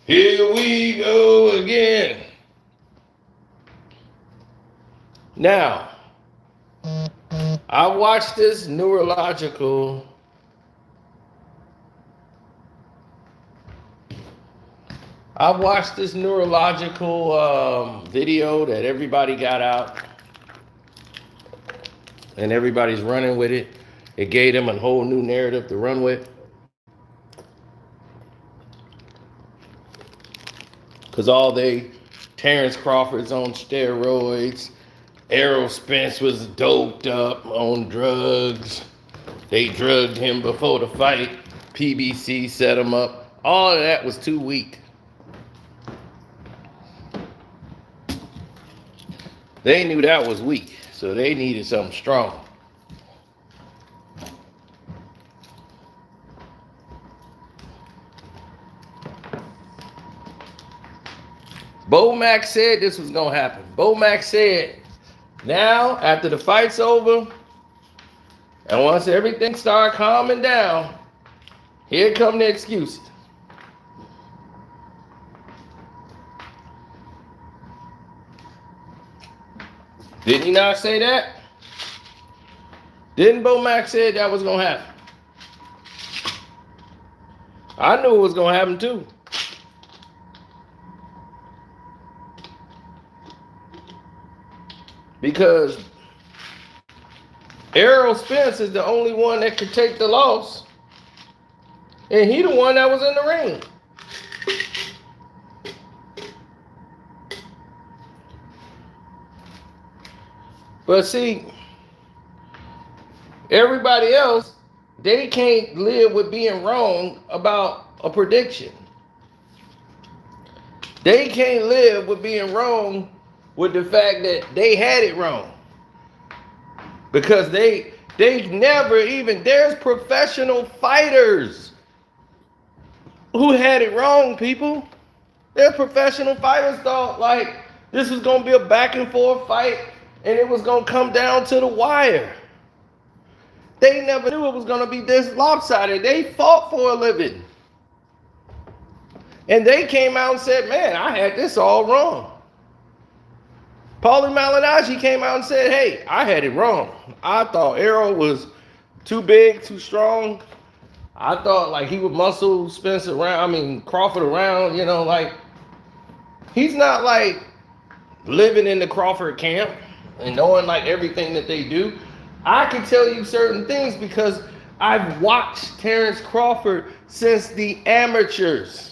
Here we go again. Now, I watched this neurological video that everybody got out, and everybody's running with it. It gave them a whole new narrative to run with. Because Terrence Crawford's on steroids. Errol Spence was doped up on drugs. They drugged him before the fight. PBC set him up. All of that was too weak. They knew that was weak, so they needed something strong. Bo Mack said this was going to happen. Bo Mack said, now, after the fight's over, and once everything started calming down, here come the excuses. Didn't he not say that? Didn't Bo Mack say that was going to happen? I knew it was going to happen too. Because Errol Spence is the only one that could take the loss. And he the one that was in the ring. But see, everybody else, they can't live with being wrong about a prediction. They can't live with being wrong with the fact that they had it wrong. Because they never even, there's professional fighters who had it wrong, people. There's professional fighters thought like this was going to be a back and forth fight and it was going to come down to the wire. They never knew it was going to be this lopsided. They fought for a living. And they came out and said, man, I had this all wrong. Paulie Malignaggi came out and said, hey, I had it wrong. I thought Errol was too big, too strong. I thought like he would muscle Crawford around, like he's not like living in the Crawford camp and knowing like everything that they do. I can tell you certain things because I've watched Terrence Crawford since the amateurs.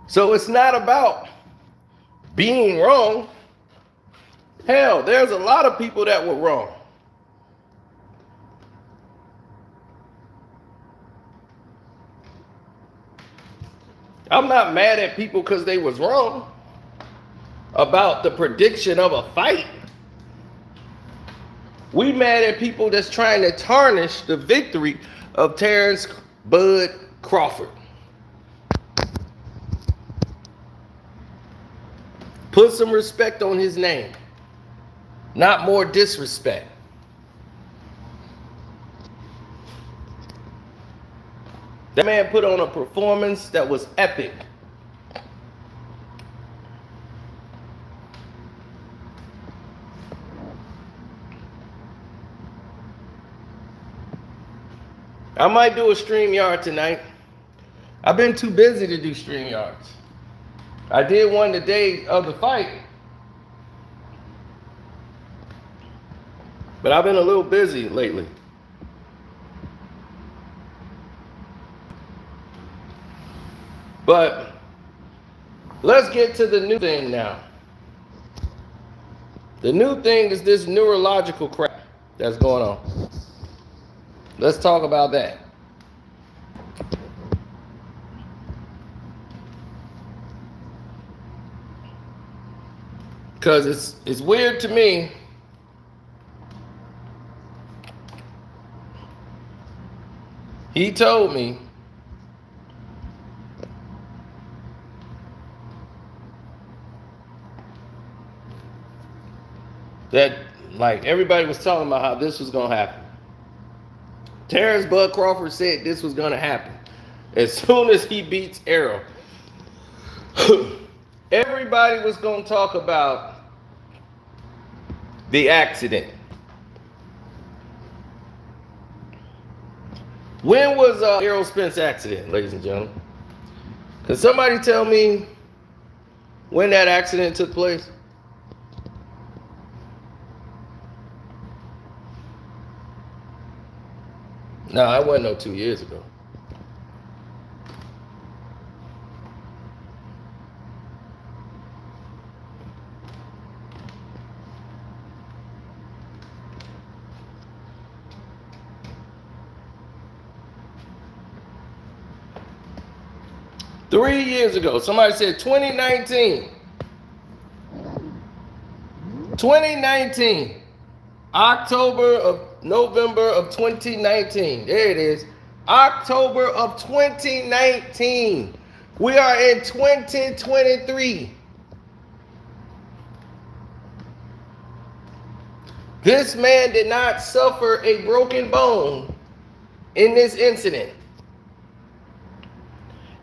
So it's not about being wrong. Hell, there's a lot of people that were wrong. I'm not mad at people because they was wrong about the prediction of a fight. We mad at people that's trying to tarnish the victory of Terrence Bud Crawford. Put some respect on his name, not more disrespect. That man put on a performance that was epic. I might do a StreamYard tonight. I've been too busy to do StreamYards. I did one the day of the fight, but I've been a little busy lately. But let's get to the new thing now. The new thing is this neurological crap that's going on. Let's talk about that. Because it's weird to me. He told me that like everybody was talking about how this was gonna happen. Terrence Bud Crawford said this was gonna happen. As soon as he beats Errol, everybody was gonna talk about the accident. When was Errol Spence accident, ladies and gentlemen? Can somebody tell me when that accident took place? No, it wasn't no 2 years ago. Three years ago. Somebody said 2019. 2019. November of 2019. There it is. October of 2019. We are in 2023. This man did not suffer a broken bone in this incident.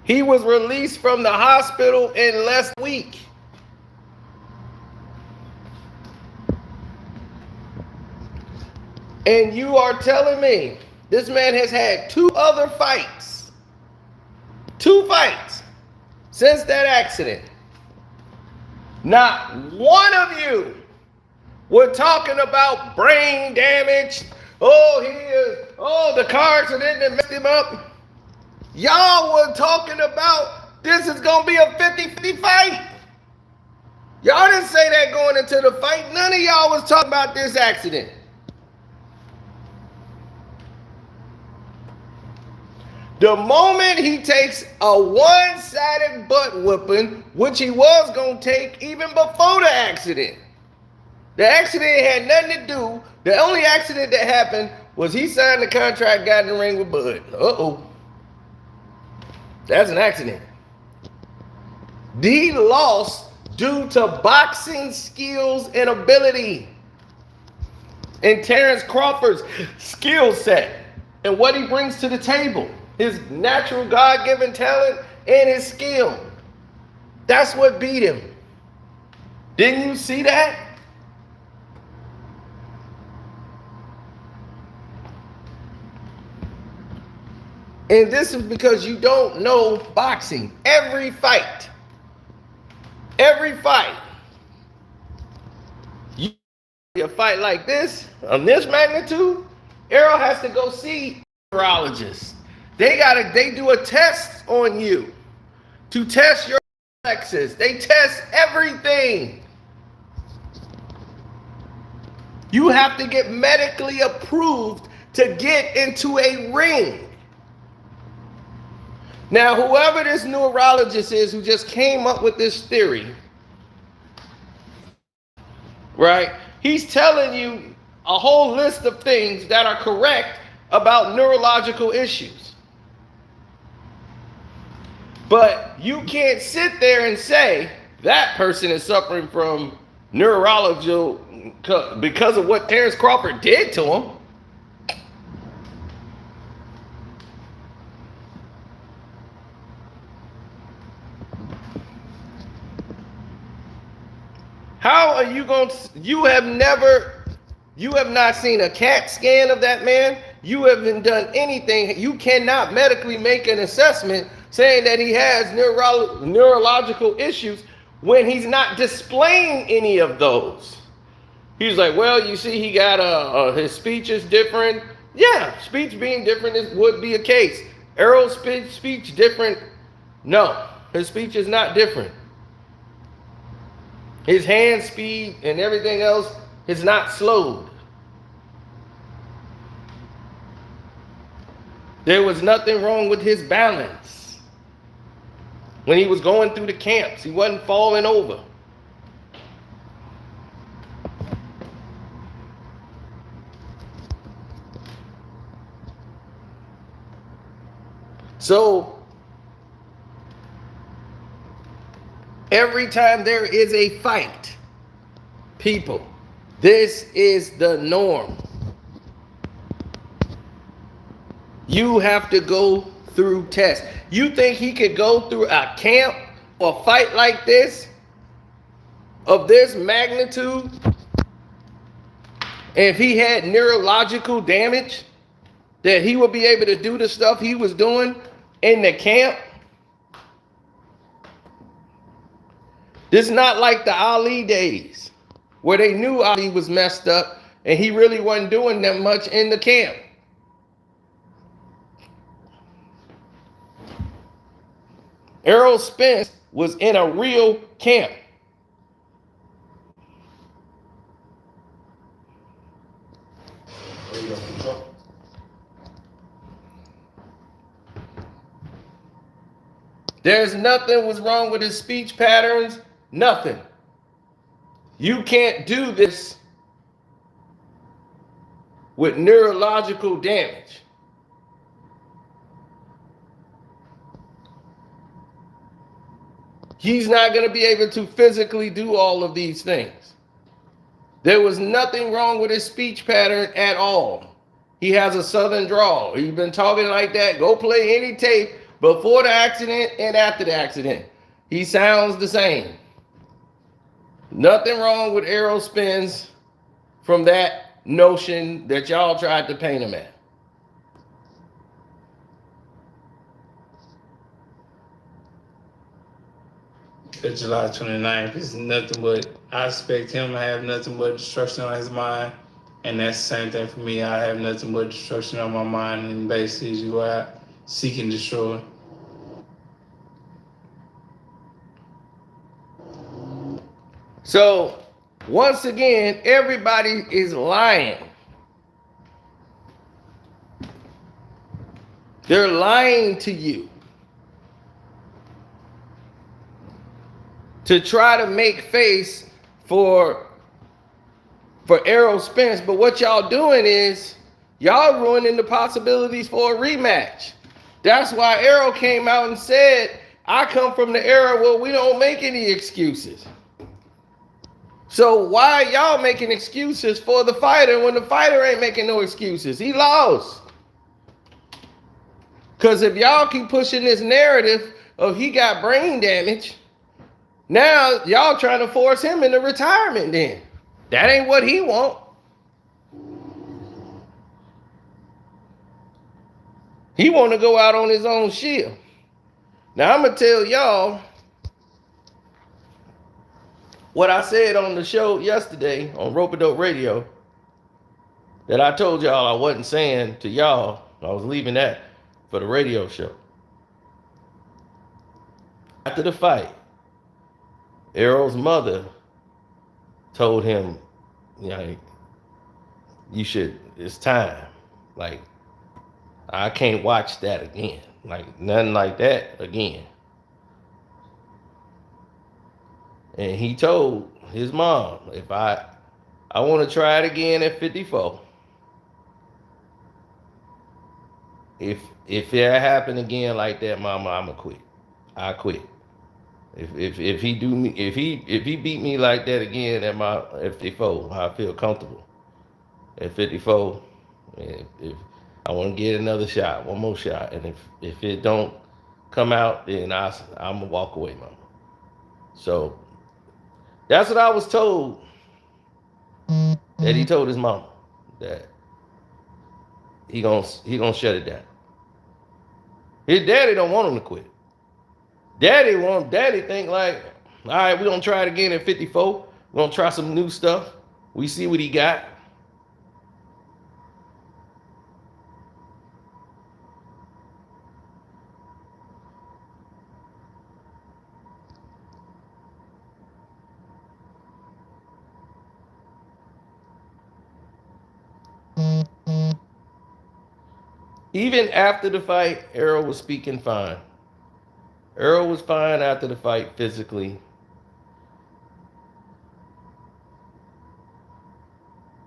He was released from the hospital in less than a week. And you are telling me this man has had two other fights. Two fights since that accident. Not one of you were talking about brain damage. The car accident that messed him up. Y'all were talking about this is going to be a 50-50 fight. Y'all didn't say that going into the fight. None of y'all was talking about this accident. The moment he takes a one-sided butt whooping, which he was going to take even before the accident. The accident had nothing to do. The only accident that happened was he signed the contract, got in the ring with Bud. Uh-oh. That's an accident. He lost due to boxing skills and ability. And Terrence Crawford's skill set and what he brings to the table. His natural God-given talent and his skill. That's what beat him. Didn't you see that? And this is because you don't know boxing. Every fight, a fight like this, on this magnitude, Errol has to go see a neurologist. They do a test on you to test your reflexes. They test everything. You have to get medically approved to get into a ring. Now, whoever this neurologist is who just came up with this theory, right? He's telling you a whole list of things that are correct about neurological issues. But you can't sit there and say that person is suffering from neurological because of what Terrence Crawford did to him. How are you going to, you have not seen a CAT scan of that man. You haven't done anything. You cannot medically make an assessment saying that he has neurological issues when he's not displaying any of those. He's like, well, you see, he got his speech is different. Yeah, speech being different would be a case. Errol's speech different? No, his speech is not different. His hand speed and everything else is not slowed. There was nothing wrong with his balance. When he was going through the camps, he wasn't falling over. So, every time there is a fight, people, This is the norm. You have to go through tests. You think he could go through a camp or fight like this, of this magnitude, if he had neurological damage, that he would be able to do the stuff he was doing in the camp? This is not like the Ali days, where they knew Ali was messed up and he really wasn't doing that much in the camp. Errol Spence was in a real camp. There's nothing was wrong with his speech patterns, nothing. You can't do this with neurological damage. He's not going to be able to physically do all of these things. There was nothing wrong with his speech pattern at all. He has a southern drawl. He's been talking like that. Go play any tape before the accident and after the accident. He sounds the same. Nothing wrong with Errol Spence from that notion that y'all tried to paint him at. July 29th is nothing but, I expect him to have nothing but destruction on his mind. And that's the same thing for me. I have nothing but destruction on my mind, and basically you go out, seek and destroy. So, once again, everybody is lying. They're lying to you to try to make face for Errol Spence. But what y'all doing is y'all ruining the possibilities for a rematch. That's why Errol came out and said, I come from the era where we don't make any excuses. So why y'all making excuses for the fighter when the fighter ain't making no excuses? He lost. Because if y'all keep pushing this narrative of he got brain damage, now y'all trying to force him into retirement then. That ain't what he want. He want to go out on his own shield. Now I'm going to tell y'all what I said on the show yesterday on Rope-A-Dope Radio that I told y'all I wasn't saying to y'all. I was leaving that for the radio show. After the fight, Errol's mother told him, you should, it's time. Like, I can't watch that again. Like, nothing like that again. And he told his mom, if I want to try it again at 54. If it happen again like that, mama, I'ma quit. I quit. If he do me, if he beat me like that again at 54, I feel comfortable. At 54, if I want to get another shot, one more shot, and if it don't come out, then I'm gonna walk away, mama. So that's what I was told. That he told his mama that he gonna shut it down. His daddy don't want him to quit. Daddy think like, all right, we're gonna try it again at 54. We're gonna try some new stuff. We see what he got. Even after the fight, Errol was speaking fine. Errol was fine after the fight physically.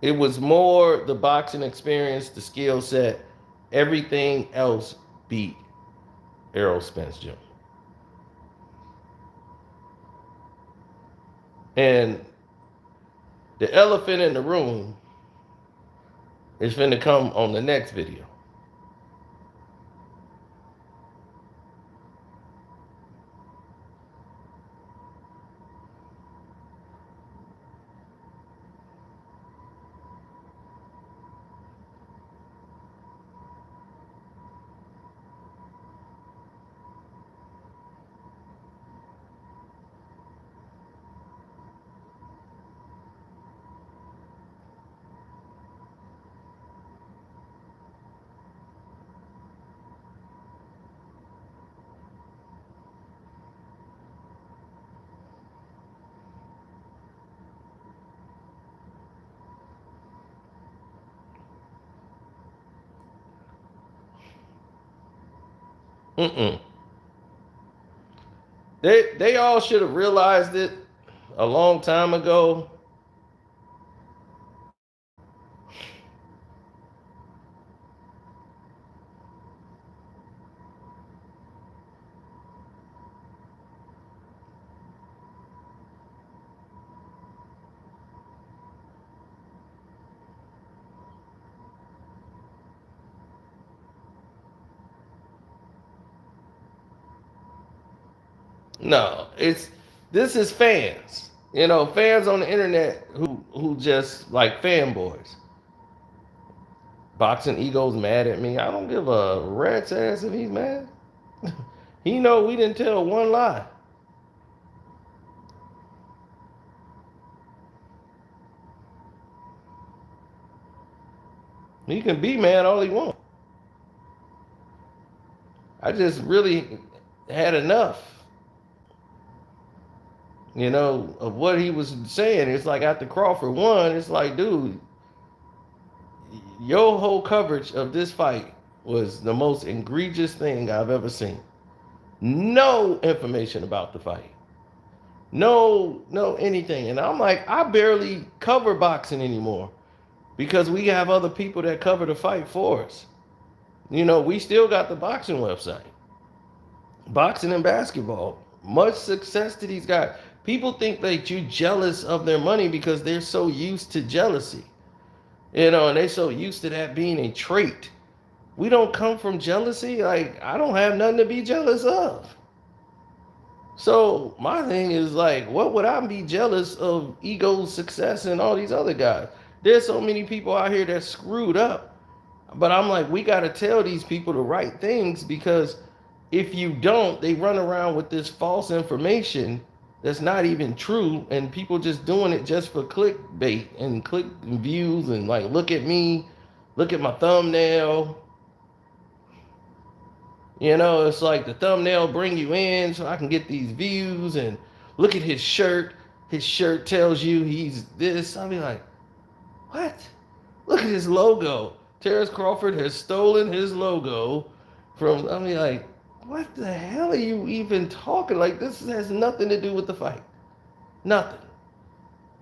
It was more the boxing experience, the skill set. Everything else beat Errol Spence Jr. And The elephant in the room is finna come on the next video. Mm-mm. They all should have realized it a long time ago. No, this is fans. You know, fans on the internet who just like fanboys. Boxing ego's mad at me. I don't give a rat's ass if he's mad. He know we didn't tell one lie. He can be mad all he wants. I just really had enough, you know, of what he was saying. It's like after Crawford won, it's like, dude, your whole coverage of this fight was the most egregious thing I've ever seen. No information about the fight. No anything. And I'm like, I barely cover boxing anymore because we have other people that cover the fight for us. You know, we still got the boxing website. Boxing and basketball. Much success to these guys. People think that you're jealous of their money because they're so used to jealousy. You know, and they're so used to that being a trait. We don't come from jealousy. Like, I don't have nothing to be jealous of. So my thing is like, what would I be jealous of Ego's success and all these other guys? There's so many people out here that screwed up. But I'm like, we got to tell these people the right things because if you don't, they run around with this false information that's not even true, and people just doing it just for clickbait and click views and like, look at me, look at my thumbnail. You know, it's like the thumbnail bring you in so I can get these views, and look at his shirt. His shirt tells you he's this. I'll be like, what? Look at his logo. Terrence Crawford has stolen his logo from, I mean, like, what the hell are you even talking? Like, this has nothing to do with the fight. Nothing.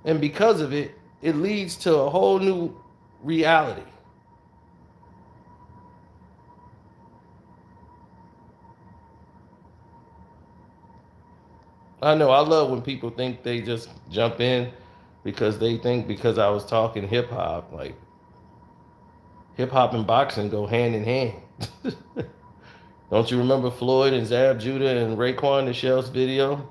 And because of it, it leads to a whole new reality. I know, I love when people think they just jump in because they think because I was talking hip hop, like hip hop and boxing go hand in hand. Don't you remember Floyd and Zab Judah and Raekwon the Chef's video?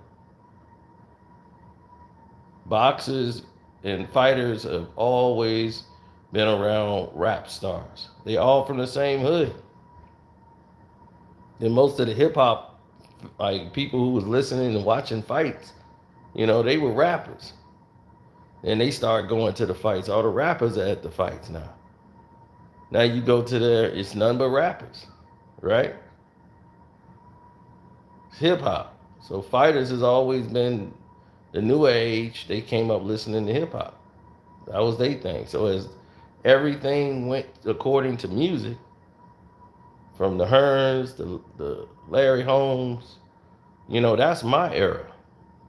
Boxers and fighters have always been around rap stars. They all from the same hood. And most of the hip hop, like people who was listening and watching fights, you know, they were rappers. And they start going to the fights. All the rappers are at the fights now. Now you go to there, it's none but rappers, right? It's hip hop. So fighters has always been the new age. They came up listening to hip hop. That was their thing. So as everything went according to music, from the Hearns to the Larry Holmes, you know, that's my era.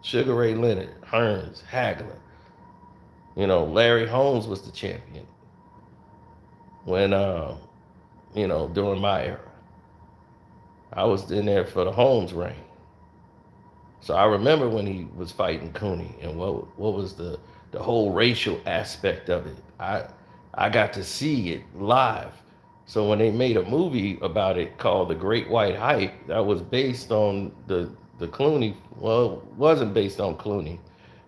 Sugar Ray Leonard, Hearns, Hagler. You know, Larry Holmes was the champion when, you know, during my era. I was in there for the Holmes reign. So I remember when he was fighting Cooney and what was the the whole racial aspect of it. I got to see it live. So when they made a movie about it called The Great White Hype, that was based on the Clooney. Well, it wasn't based on Clooney.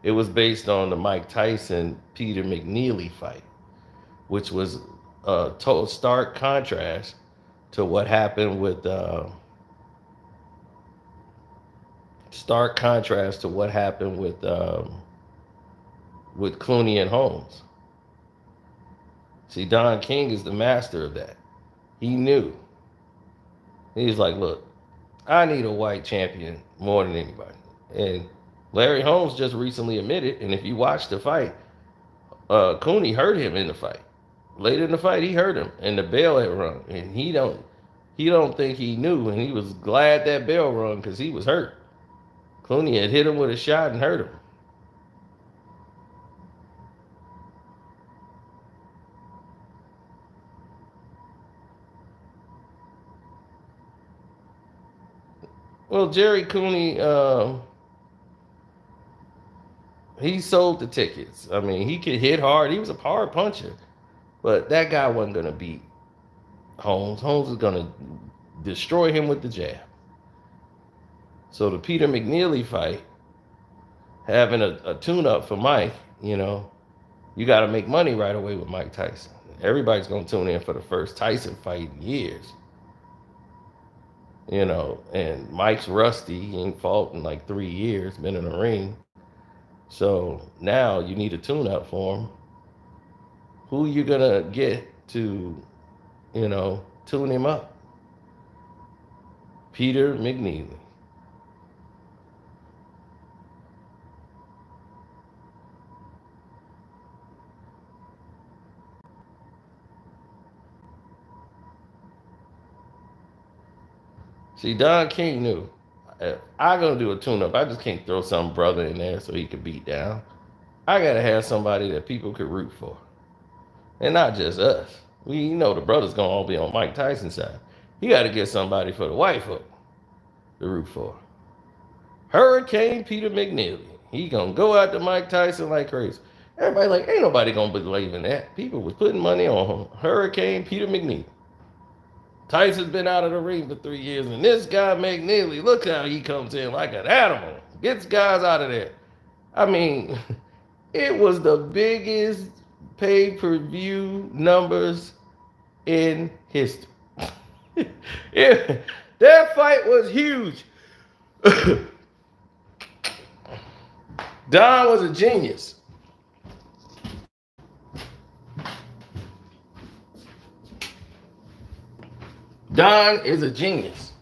It was based on the Mike Tyson Peter McNeely fight, which was a total stark contrast to what happened with with Clooney and Holmes. See, Don King is the master of that. He knew. He's like, look, I need a white champion more than anybody. And Larry Holmes just recently admitted, and if you watch the fight, Clooney hurt him in the fight. Later in the fight, he hurt him, and the bell had rung, and he don't think he knew, and he was glad that bell rung because he was hurt. Clooney had hit him with a shot and hurt him. Well, Jerry Cooney, he sold the tickets. I mean, he could hit hard. He was a hard puncher. But that guy wasn't going to beat Holmes. Holmes was going to destroy him with the jab. So the Peter McNeely fight, having a tune-up for Mike, you got to make money right away with Mike Tyson. Everybody's going to tune in for the first Tyson fight in years. And Mike's rusty. He ain't fought in like 3 years, been in the ring. So now you need a tune-up for him. Who you gonna get to, tune him up? Peter McNeely. See, Don King knew, if I'm going to do a tune-up, I just can't throw some brother in there so he could beat down. I got to have somebody that people could root for. And not just us. The brothers going to all be on Mike Tyson's side. You got to get somebody for the white folk to root for. Hurricane Peter McNeely. He going to go out to Mike Tyson like crazy. Everybody like, ain't nobody going to believe in that. People was putting money on him. Hurricane Peter McNeely. Tyson's been out of the ring for 3 years, and this guy McNeely, look how he comes in like an animal. Gets guys out of there. I mean, it was the biggest pay-per-view numbers in history. That fight was huge. Don was a genius. Don is a genius.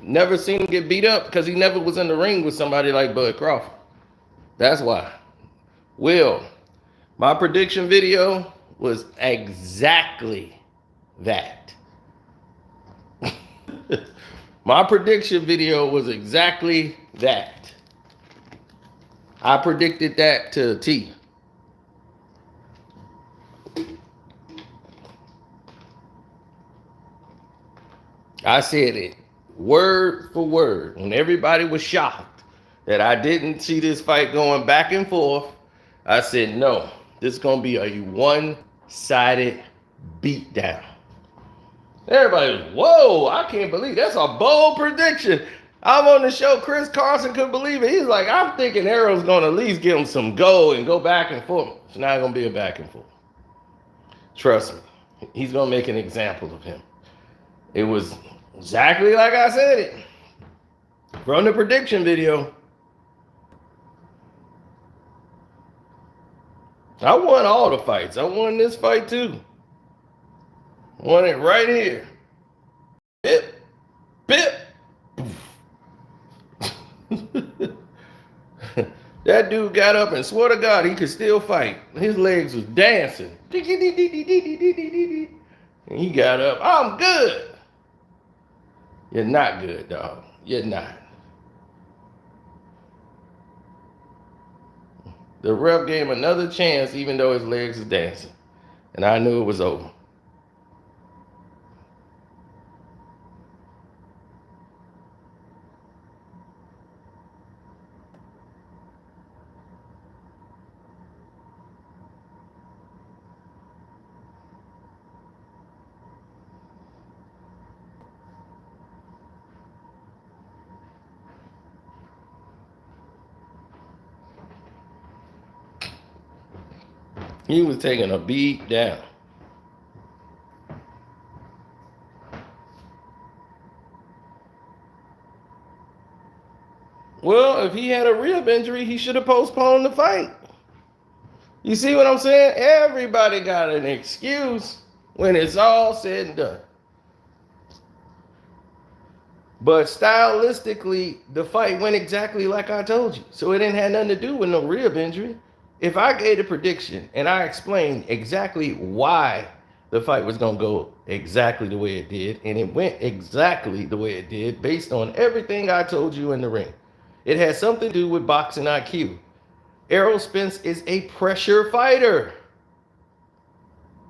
Never seen him get beat up because he never was in the ring with somebody like Bud Crawford. That's why. Will, my prediction video was exactly that. My prediction video was exactly that. I predicted that to a T. I said it word for word when everybody was shocked that I didn't see this fight going back and forth. I said, no, this is going to be a one-sided beatdown. Everybody was, whoa, I can't believe that's a bold prediction. I'm on the show, Chris Carson couldn't believe it. He's like, I'm thinking Errol's going to at least give him some go and go back and forth. It's not going to be a back and forth. Trust me. He's going to make an example of him. It was exactly like I said it from the prediction video. I won all the fights. I won this fight too. Won it right here. Bip, bip. That dude got up and swore to God he could still fight. His legs was dancing. And he got up. I'm good. You're not good, dog. You're not. The ref gave him another chance, even though his legs was dancing. And I knew it was over. He was taking a beat down. Well, if he had a rib injury, he should have postponed the fight. You see what I'm saying? Everybody got an excuse when it's all said and done. But stylistically, the fight went exactly like I told you. So it didn't have nothing to do with no rib injury. If I gave a prediction and I explained exactly why the fight was going to go exactly the way it did, and it went exactly the way it did based on everything I told you in the ring, it has something to do with boxing IQ. Errol Spence is a pressure fighter.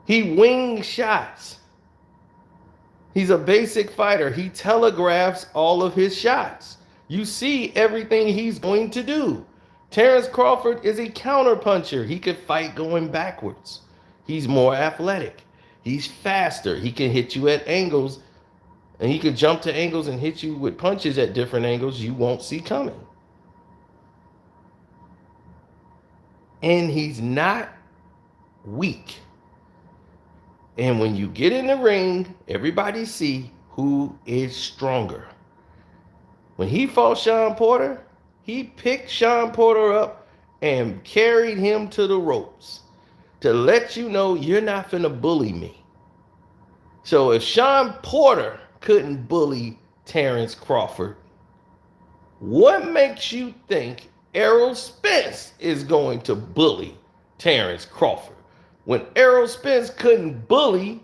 He wings shots. He's a basic fighter. He telegraphs all of his shots. You see everything he's going to do. Terrence Crawford is a counterpuncher. He could fight going backwards. He's more athletic. He's faster. He can hit you at angles, and he can jump to angles and hit you with punches at different angles you won't see coming. And he's not weak. And when you get in the ring, everybody see who is stronger. When he fought Sean Porter, he picked Sean Porter up and carried him to the ropes to let you know you're not finna bully me. So if Sean Porter couldn't bully Terrence Crawford, what makes you think Errol Spence is going to bully Terrence Crawford? When Errol Spence couldn't bully,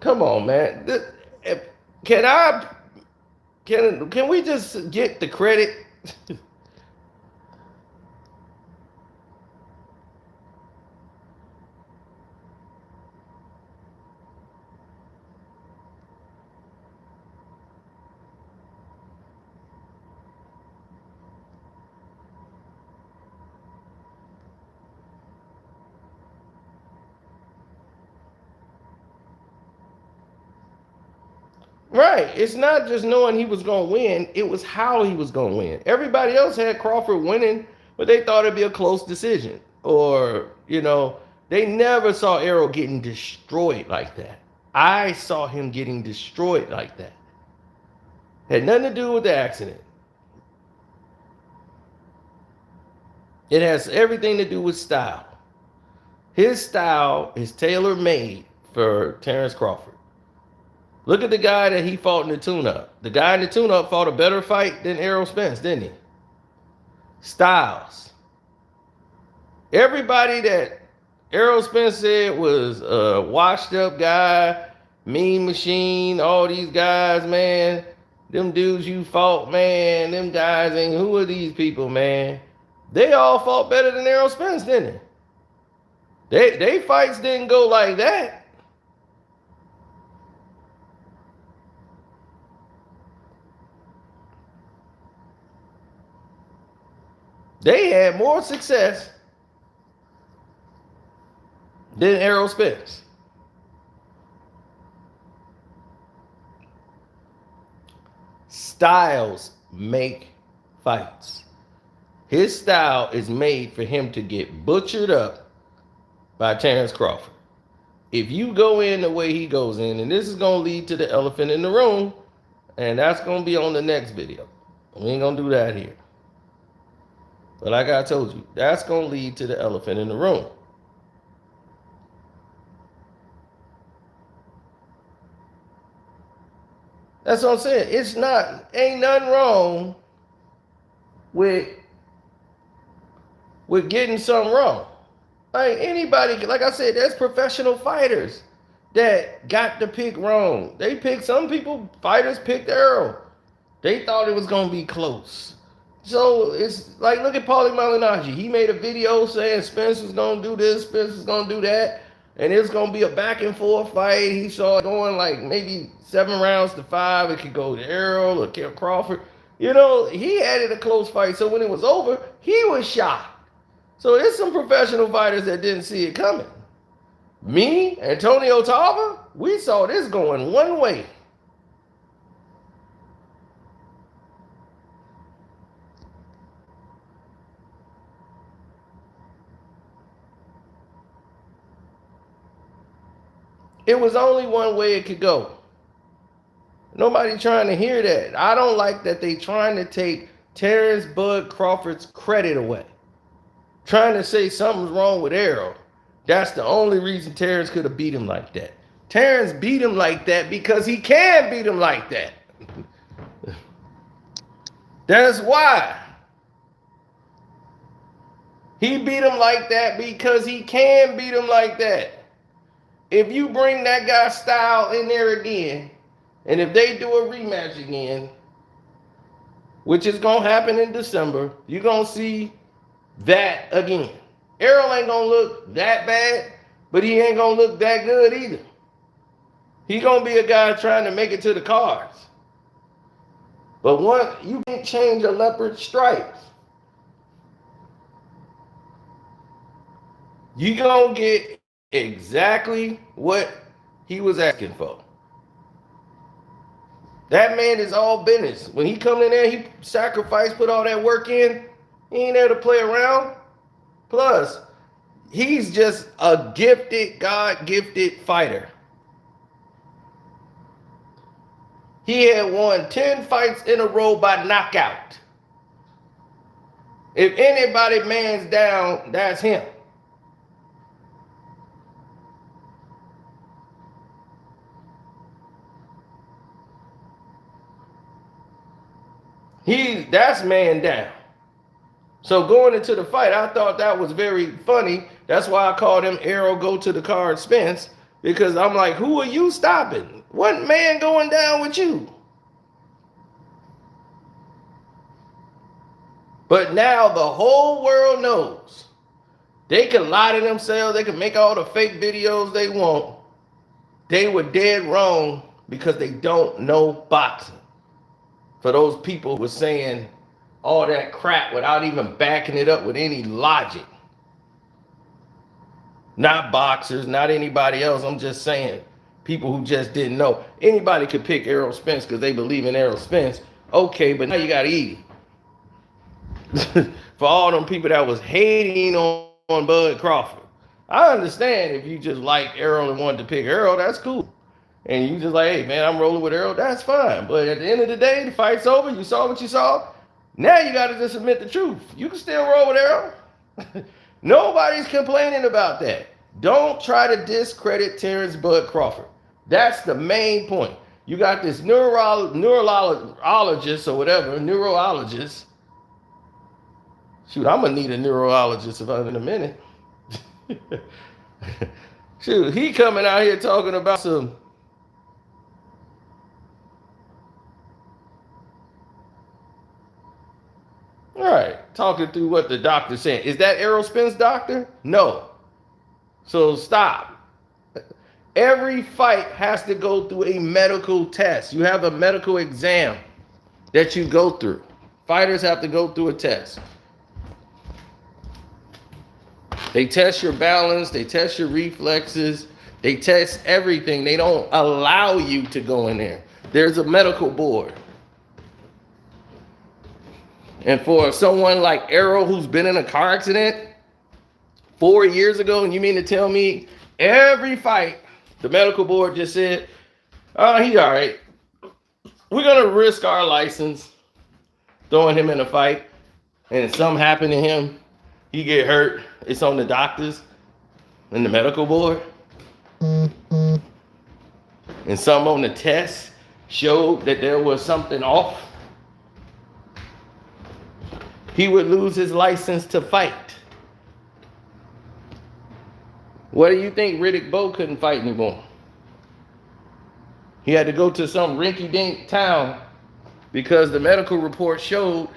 come on, man. Can we just get the credit? Right. It's not just knowing he was going to win. It was how he was going to win. Everybody else had Crawford winning, but they thought it'd be a close decision. Or, they never saw Errol getting destroyed like that. I saw him getting destroyed like that. Had nothing to do with the accident. It has everything to do with style. His style is tailor-made for Terrence Crawford. Look at the guy that he fought in the tune-up. The guy in the tune-up fought a better fight than Errol Spence, didn't he? Styles. Everybody that Errol Spence said was a washed-up guy, mean machine, all these guys, man, them dudes you fought, man, them guys ain't, who are these people, man? They all fought better than Errol Spence, didn't they? They fights didn't go like that. They had more success than Errol Spence. Styles make fights. His style is made for him to get butchered up by Terrence Crawford. If you go in the way he goes in, and this is going to lead to the elephant in the room, and that's going to be on the next video. We ain't going to do that here. But like I told you, that's going to lead to the elephant in the room. That's what I'm saying. Ain't nothing wrong with getting something wrong. Like anybody, like I said, there's professional fighters that got the pick wrong. Fighters picked Errol. They thought it was going to be close. So it's like, look at Paulie Malignaggi. He made a video saying Spence was gonna do this, Spence was gonna do that, and it's gonna be a back and forth fight. He saw it going like maybe 7 rounds to 5. It could go to Errol or Crawford. You know, he had it a close fight. So when it was over, he was shocked. So there's some professional fighters that didn't see it coming. Me, Antonio Tarver, we saw this going one way. It was only one way it could go. Nobody trying to hear that. I don't like that they trying to take Terrence Bud Crawford's credit away. Trying to say something's wrong with Errol. That's the only reason Terrence could have beat him like that. Terrence beat him like that because he can beat him like that. That's why. He beat him like that because he can beat him like that. If you bring that guy's style in there again, and if they do a rematch again, which is going to happen in December, you're going to see that again. Errol ain't going to look that bad, but he ain't going to look that good either. He going to be a guy trying to make it to the cards. But you can't change a leopard's stripes. You going to get exactly what he was asking for. That man is all business. When he come in there, he sacrificed, put all that work in. He ain't there to play around. Plus, he's just a gifted, God-gifted fighter. He had won 10 fights in a row by knockout. If anybody man's down, that's him. That's man down. So going into the fight, I thought that was very funny. That's why I called him Errol Go to the Card Spence, because I'm like, who are you stopping? What man going down with you? But now the whole world knows. They can lie to themselves. They can make all the fake videos they want. They were dead wrong because they don't know boxing. For those people who were saying all that crap without even backing it up with any logic. Not boxers, not anybody else. I'm just saying people who just didn't know. Anybody could pick Errol Spence because they believe in Errol Spence. Okay, but now you got to eat him. For all them people that was hating on Bud Crawford. I understand if you just like Errol and wanted to pick Errol, that's cool. And you just like, hey, man, I'm rolling with Errol, that's fine. But at the end of the day, the fight's over. You saw what you saw. Now you got to just admit the truth. You can still roll with Errol. Nobody's complaining about that. Don't try to discredit Terrence Bud Crawford. That's the main point. You got this neurologist or whatever, neurologist. Shoot, I'm going to need a neurologist in a minute. Shoot, he coming out here talking about some... All right, talking through what the doctor's saying. Is that Errol Spence doctor? No. So stop. Every fight has to go through a medical test. You have a medical exam that you go through. Fighters have to go through a test. They test your balance. They test your reflexes. They test everything. They don't allow you to go in there. There's a medical board. And for someone like Errol, who's been in a car accident 4 years ago, and you mean to tell me every fight, the medical board just said, oh, he all right. We're going to risk our license throwing him in a fight. And if something happened to him, he get hurt. It's on the doctors and the medical board. And some on the test showed that there was something off. He would lose his license to fight. What do you think Riddick Bowe couldn't fight anymore? He had to go to some rinky-dink town because the medical report showed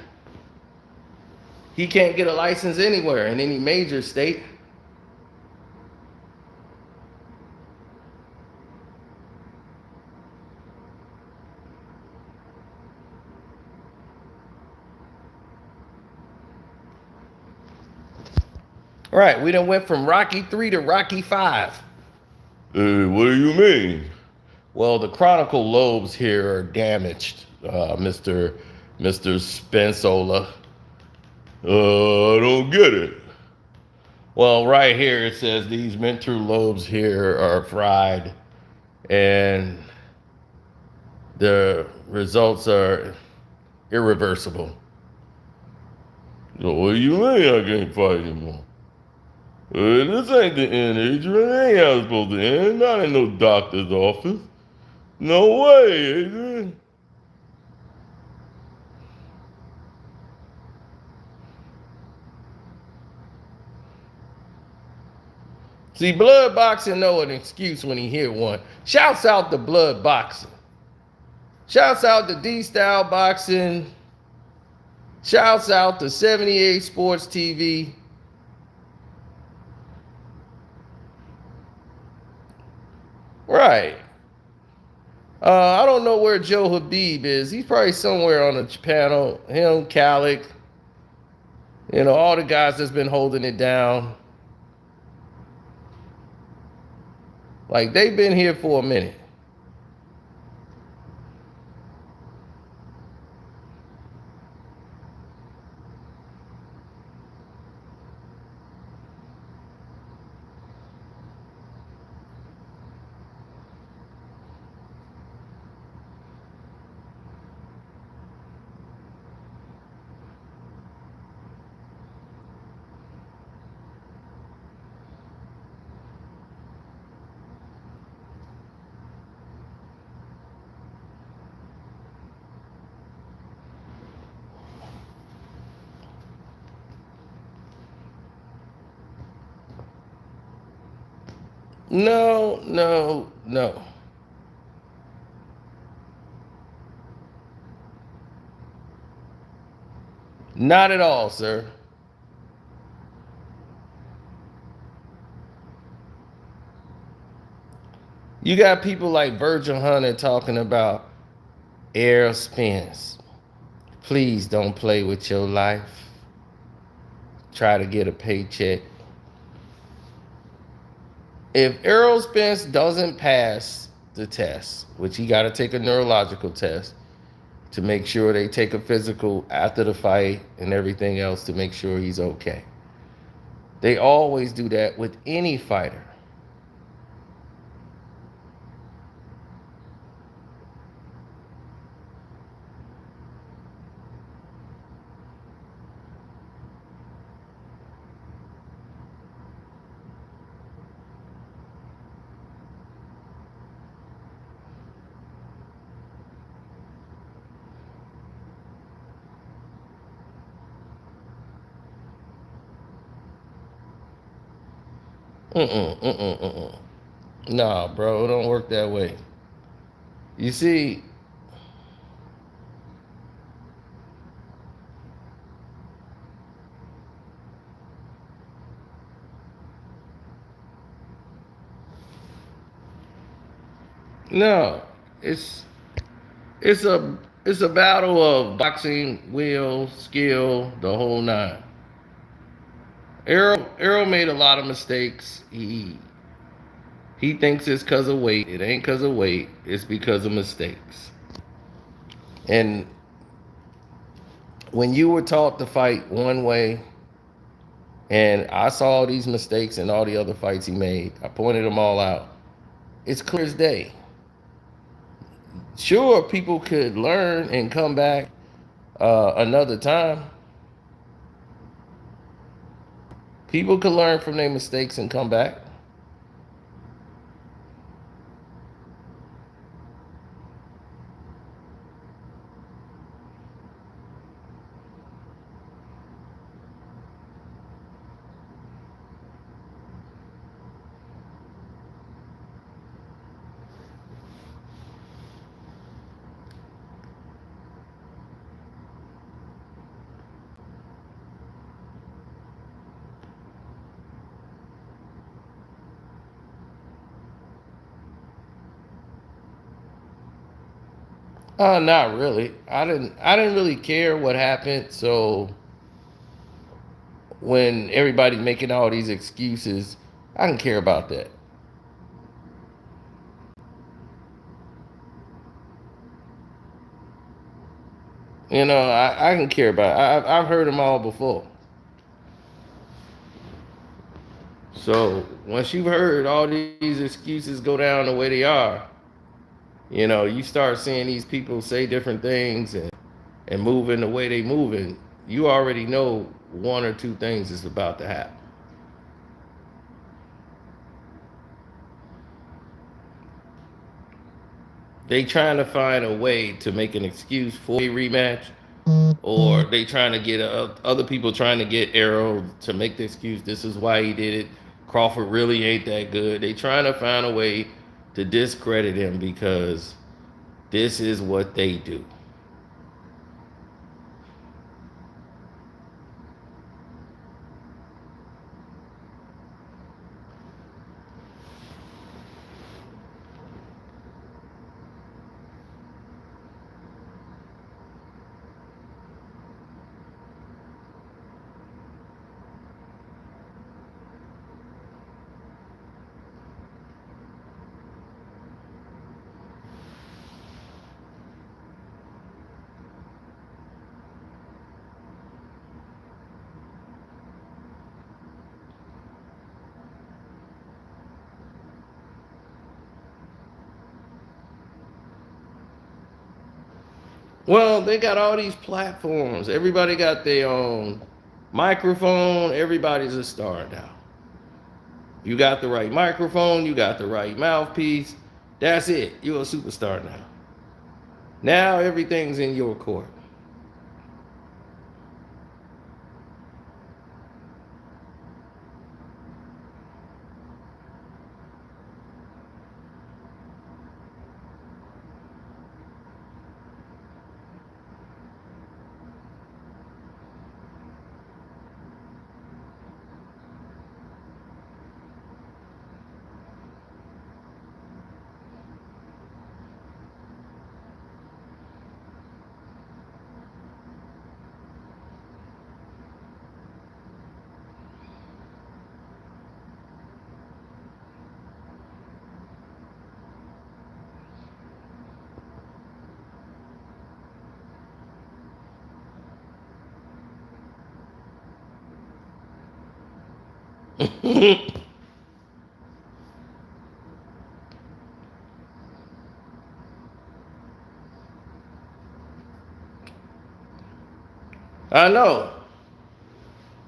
He can't get a license anywhere in any major state. Right, we done went from Rocky 3 to Rocky 5. What do you mean? Well, the chronicle lobes here are damaged, Mr. Spencola. I don't get it. Well, right here it says these mental lobes here are fried, and the results are irreversible. So what do you mean I can't fight anymore? This ain't the end, Adrian. It ain't how it's supposed to end. Not in no doctor's office. No way, Adrian. See, blood boxing know an excuse when he hear one. Shouts out to blood boxing. Shouts out to D-Style Boxing. Shouts out to 78 Sports TV. Right. I don't know where Joe Habib is. He's probably somewhere on the panel. Him, Khaled, all the guys that's been holding it down. Like, they've been here for a minute. No, no, no. Not at all, sir. You got people like Virgil Hunter talking about Errol Spence. Please don't play with your life. Try to get a paycheck. If Errol Spence doesn't pass the test, which he got to take a neurological test to make sure they take a physical after the fight and everything else to make sure he's okay. They always do that with any fighter. Mm-mm. Nah, bro, it don't work that way. You see, no, it's a it's a battle of boxing, will, skill, the whole nine. Errol made a lot of mistakes. He thinks it's because of weight. It ain't because of weight. It's because of mistakes. And when you were taught to fight one way, and I saw all these mistakes and all the other fights he made, I pointed them all out. It's clear as day. Sure, people could learn and come back another time. People could learn from their mistakes and come back. Not really. I didn't really care what happened. So when everybody's making all these excuses, I didn't care about that. I can care about it. I've heard them all before. So once you've heard all these excuses go down the way they are, you start seeing these people say different things and moving the way they moving. You already know one or two things is about to happen. They trying to find a way to make an excuse for a rematch, or they trying to get other people trying to get Errol to make the excuse. This is why he did it. Crawford really ain't that good. They trying to find a way to discredit him because this is what they do. Well, they got all these platforms. Everybody got their own microphone. Everybody's a star now. You got the right microphone. You got the right mouthpiece. That's it. You're a superstar now. Now everything's in your court. I know.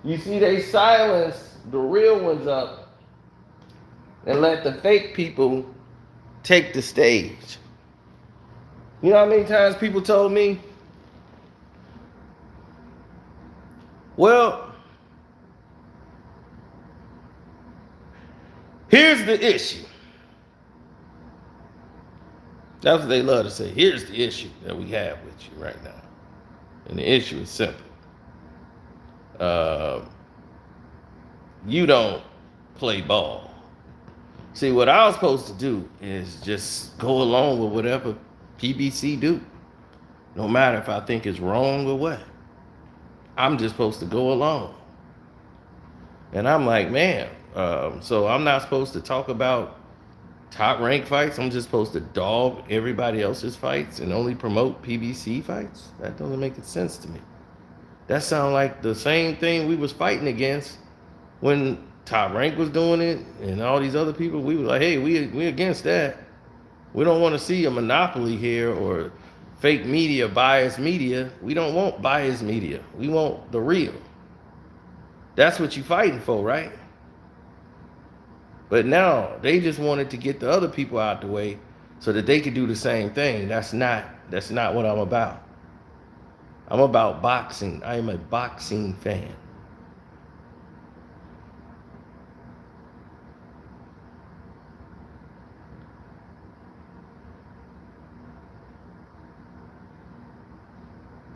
You see, they silence the real ones up and let the fake people take the stage. You know how many times people told me, well, here's the issue. That's what they love to say. Here's the issue that we have with you right now. And the issue is simple. Uh, you don't play ball. See, what I was supposed to do is just go along with whatever PBC do. No matter if I think it's wrong or what. I'm just supposed to go along. And I'm like, man, so I'm not supposed to talk about top rank fights. I'm just supposed to dog everybody else's fights and only promote PBC fights? That doesn't make sense to me. That sounds like the same thing we was fighting against when Top Rank was doing it and all these other people. We were like, hey, we against that. We don't want to see a monopoly here or fake media, biased media. We don't want biased media. We want the real. That's what you fighting for, right? But now they just wanted to get the other people out the way so that they could do the same thing. That's not what I'm about. I'm about boxing. I am a boxing fan.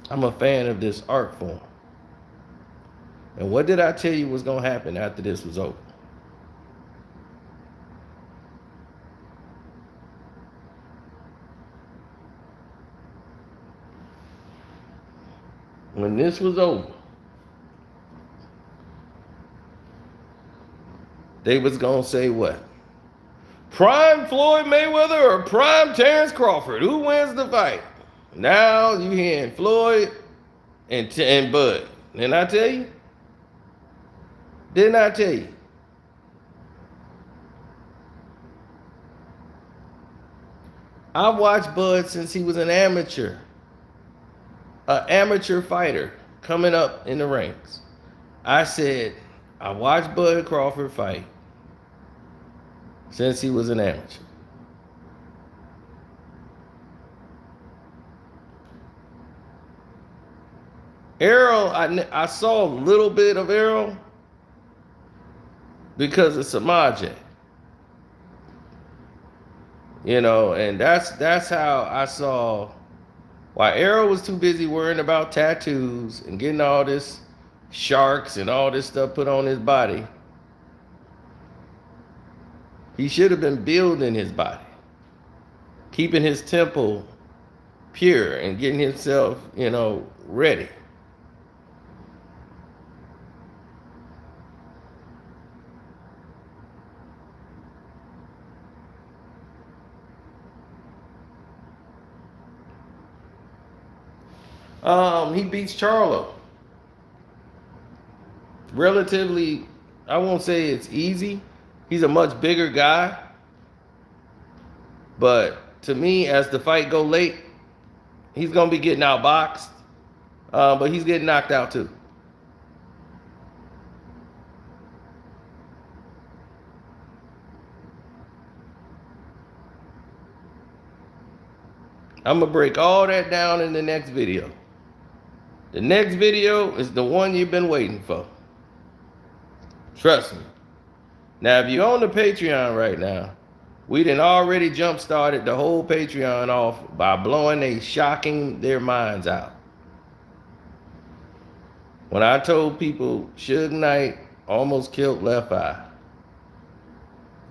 I'm a fan of this art form. And what did I tell you was going to happen after this was over? when this was over, they was gonna say what? Prime Floyd Mayweather or prime Terrence Crawford? Who wins the fight? Now you hearing Floyd and Bud. Didn't I tell you? Didn't I tell you? I've watched Bud since he was an amateur fighter coming up in the ranks. I said, I watched Bud Crawford fight since he was an amateur. Errol, I saw a little bit of Errol because of Samaje. You know, and that's how I saw why Errol was too busy worrying about tattoos and getting all this sharks and all this stuff put on his body. He should have been building his body, keeping his temple pure and getting himself, ready. He beats Charlo. Relatively, I won't say it's easy. He's a much bigger guy. But to me, as the fight go late, he's going to be getting outboxed. But he's getting knocked out too. I'm going to break all that down in the next video. The next video is the one you've been waiting for. Trust me. Now, if you're on the Patreon right now, we done already jump-started the whole Patreon off by shocking their minds out. When I told people Suge Knight almost killed Left Eye,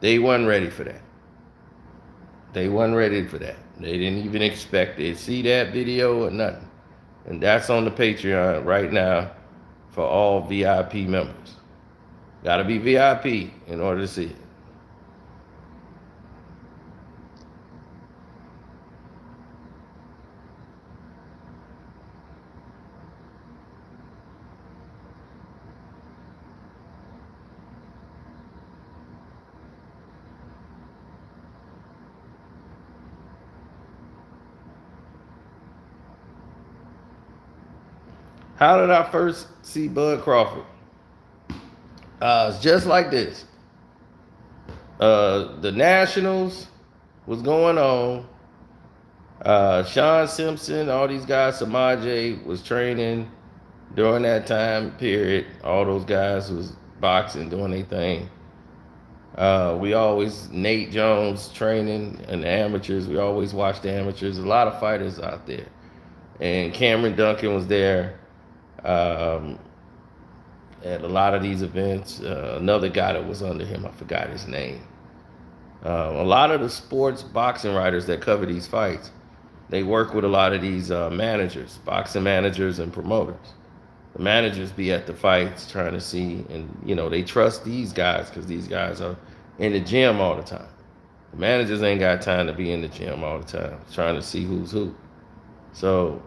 they wasn't ready for that. They wasn't ready for that. They didn't even expect it. See that video or nothing. And that's on the Patreon right now for all VIP members. Got to be VIP in order to see it. How did I first see Bud Crawford? It's just like this. The Nationals was going on. Sean Simpson, all these guys, Samaje was training during that time period. All those guys was boxing, doing their thing. Nate Jones training and the amateurs. We always watched the amateurs. A lot of fighters out there. And Cameron Duncan was there. At a lot of these events, another guy that was under him, I forgot his name. A lot of the sports boxing writers that cover these fights, they work with a lot of these managers, boxing managers and promoters. The managers be at the fights trying to see, and they trust these guys because these guys are in the gym all the time. The managers ain't got time to be in the gym all the time trying to see who's who. So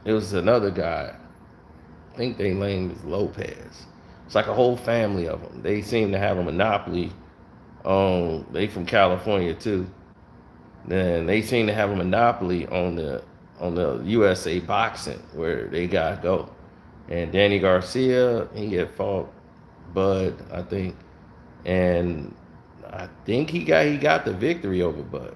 it was another guy. I think their name is Lopez. It's like a whole family of them. They seem to have a monopoly on. They from California too. Then they seem to have a monopoly on the USA boxing where they gotta go. And Danny Garcia, he had fought Bud, I think, and I think he got the victory over Bud.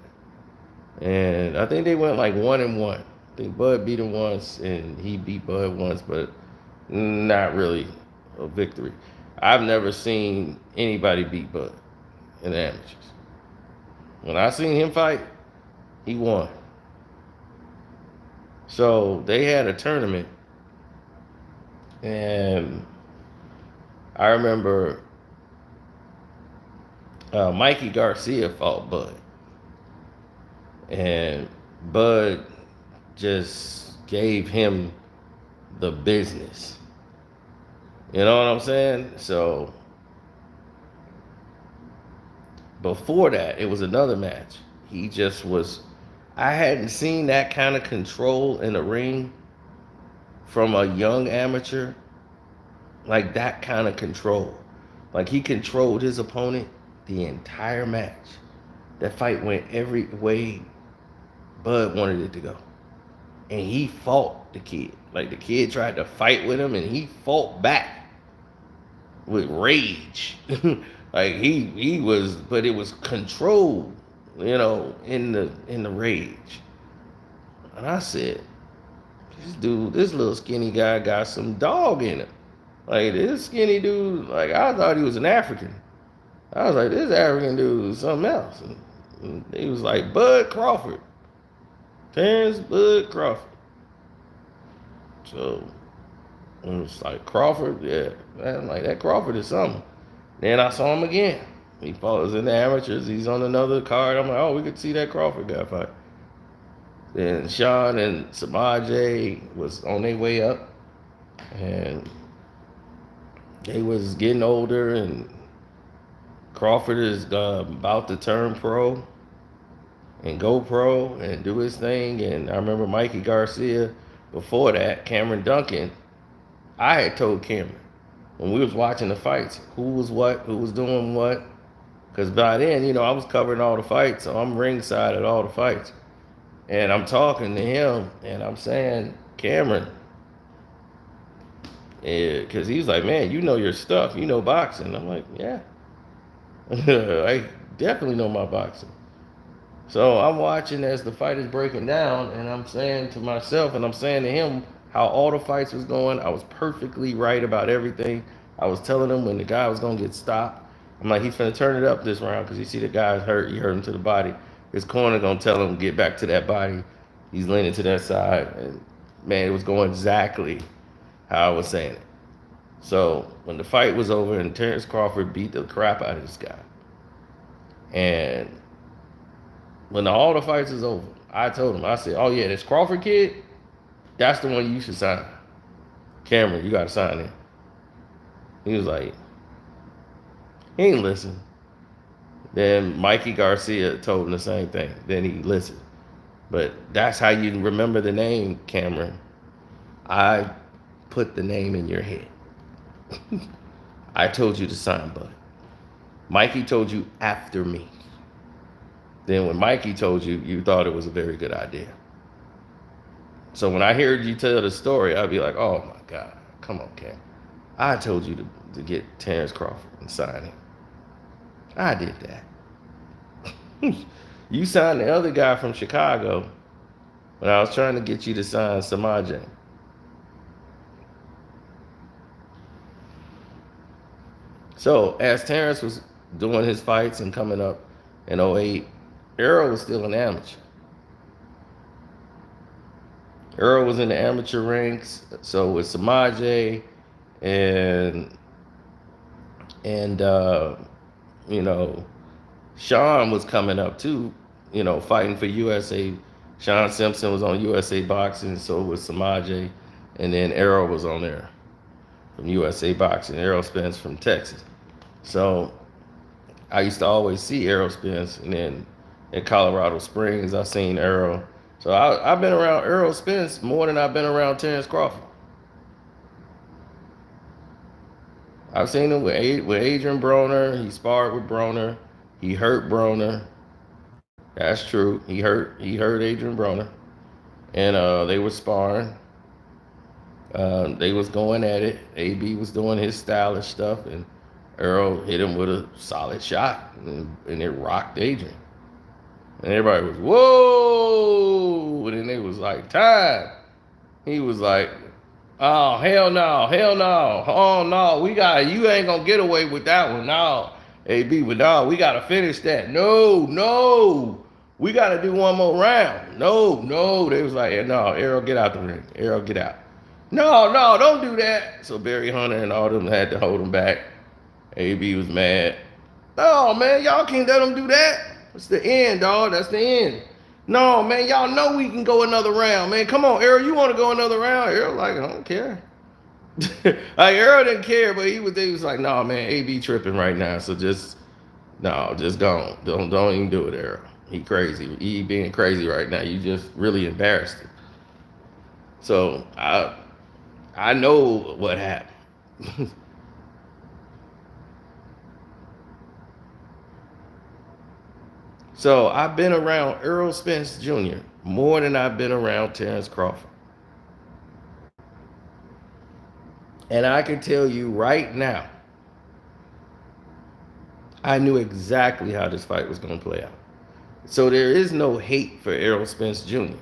And I think they went like 1-1. I think Bud beat him once and he beat Bud once, but not really a victory. I've never seen anybody beat Bud in the amateurs. When I seen him fight, he won. So they had a tournament, and I remember Mikey Garcia fought Bud, and Bud just gave him the business. You know what I'm saying? So before that, it was another match. He just was. I hadn't seen that kind of control in the ring from a young amateur, like that kind of control. Like he controlled his opponent the entire match. That fight went every way Bud wanted it to go. And he fought the kid. Like the kid tried to fight with him and he fought back with rage. Like he was, but it was controlled, in the rage. And I said, this little skinny guy got some dog in him. Like this skinny dude, like I thought he was an African. I was like, this African dude is something else. And he was like Bud Crawford. Terrence Bud Crawford. So it was like Crawford, yeah. Man, like that Crawford is something. Then I saw him again. He falls in the amateurs. He's on another card. I'm like, oh, we could see that Crawford guy fight. Then Sean and Samaje was on their way up. And they was getting older. And Crawford is about to turn pro and go pro and do his thing. And I remember Mikey Garcia before that, Cameron Duncan. I had told Cameron when we was watching the fights, who was doing what. Because by then, I was covering all the fights, so I'm ringside at all the fights. And I'm talking to him, and I'm saying, Cameron, because he's like, man, you know your stuff. You know boxing. I'm like, yeah. I definitely know my boxing. So I'm watching as the fight is breaking down, and I'm saying to myself, and I'm saying to him how all the fights was going. I was perfectly right about everything. I was telling him when the guy was going to get stopped. I'm like, he's finna turn it up this round because you see the guy's hurt. He hurt him to the body. His corner going to tell him get back to that body. He's leaning to that side. And, man, it was going exactly how I was saying it. So when the fight was over and Terrence Crawford beat the crap out of this guy, and when all the fights is over, I told him, I said, oh, yeah, this Crawford kid, that's the one you should sign. Cameron, you got to sign him. He was like, he ain't listen. Then Mikey Garcia told him the same thing. Then he listened. But that's how you remember the name, Cameron. I put the name in your head. I told you to sign Bud. Mikey told you after me. Then when Mikey told you, you thought it was a very good idea. So when I heard you tell the story, I'd be like, oh my God, come on, Cam. I told you to get Terrence Crawford and sign him. I did that. You signed the other guy from Chicago when I was trying to get you to sign Samaje. So as Terrence was doing his fights and coming up in 08, Errol was still an amateur. Errol was in the amateur ranks, so with Samaje and Sean was coming up too, fighting for USA. Sean Simpson was on USA Boxing, so was Samaje, and then Errol was on there from USA Boxing. Errol Spence from Texas. So I used to always see Errol Spence, and then in Colorado Springs, I seen Errol. So I've been around Errol Spence more than I've been around Terrence Crawford. I've seen him with Adrian Broner. He sparred with Broner. He hurt Broner. That's true. He hurt Adrian Broner. And they were sparring. They was going at it. AB was doing his stylish stuff, and Errol hit him with a solid shot, and it rocked Adrian. And everybody was, whoa! And then they was like, time. He was like, oh, hell no, oh no, you ain't gonna get away with that one, no. AB, but no, we gotta finish that. No, we gotta do one more round. No, they was like, no, Errol, get out the ring. Errol, get out. No, don't do that. So Barry Hunter and all them had to hold him back. AB was mad. Oh man, y'all can't let him do that. It's the end, dog. That's the end. No, man, y'all know we can go another round, man. Come on, Errol, you want to go another round? Errol like, I don't care. Like Errol didn't care, but he was like, no, man, AB tripping right now, so just don't even do it, Errol. He crazy. He being crazy right now. You just really embarrassed him. So I know what happened. So I've been around Errol Spence Jr. more than I've been around Terrence Crawford. And I can tell you right now, I knew exactly how this fight was going to play out. So there is no hate for Errol Spence Jr.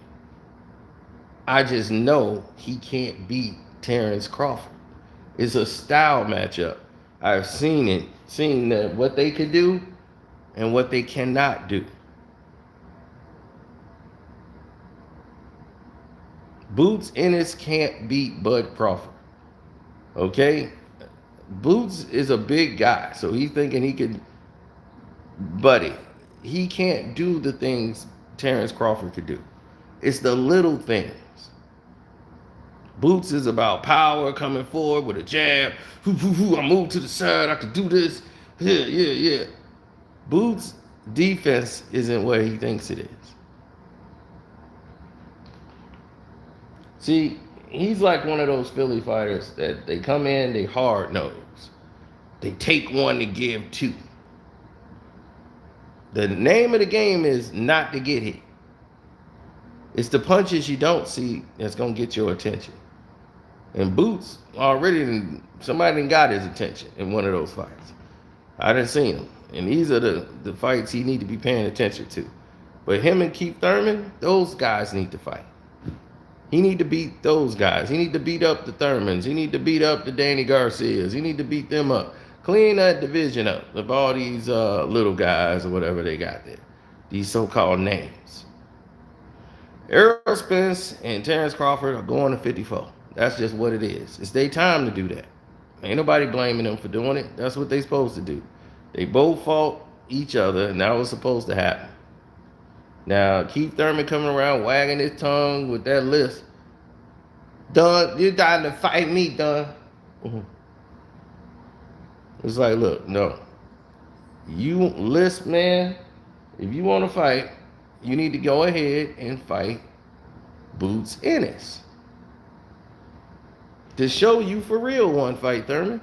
I just know he can't beat Terrence Crawford. It's a style matchup. I've seen what they could do and what they cannot do. Boots Ennis can't beat Bud Crawford. Okay? Boots is a big guy, so he's thinking he could, buddy, he can't do the things Terrence Crawford could do. It's the little things. Boots is about power, coming forward with a jab. I move to the side, I can do this. Yeah. Boots' defense isn't what he thinks it is. See, he's like one of those Philly fighters that they come in, they hard nose. They take one to give two. The name of the game is not to get hit. It's the punches you don't see that's gonna get your attention. And Boots already, somebody done got his attention in one of those fights. I didn't see him. And these are the fights he need to be paying attention to. But him and Keith Thurman, those guys need to fight. He need to beat those guys. He need to beat up the Thurmans. He need to beat up the Danny Garcias. He need to beat them up. Clean that division up of all these little guys or whatever they got there. These so-called names. Errol Spence and Terrence Crawford are going to 54. That's just what it is. It's their time to do that. Ain't nobody blaming them for doing it. That's what they supposed to do. They both fought each other, and that was supposed to happen. Now, Keith Thurman coming around wagging his tongue with that list. Dunn, you're dying to fight me, Dunn. It's like, look, no. You list, man, if you want to fight, you need to go ahead and fight Boots Ennis. To show you for real one fight, Thurman.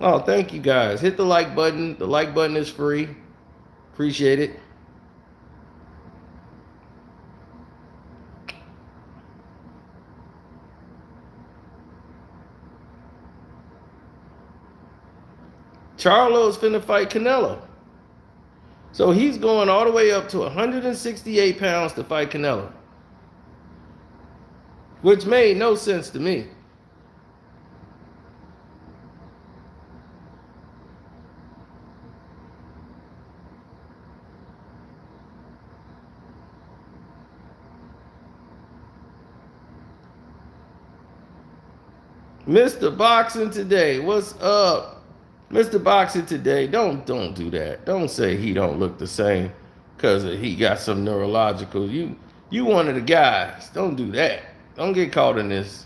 Oh, thank you guys. Hit the like button. The like button is free. Appreciate it. Charlo's finna fight Canelo. So he's going all the way up to 168 pounds to fight Canelo. Which made no sense to me. Mr. Boxing Today, what's up? Mr. Boxing Today, don't do that. Don't say he don't look the same because he got some neurological. You one of the guys. Don't do that. Don't get caught in this.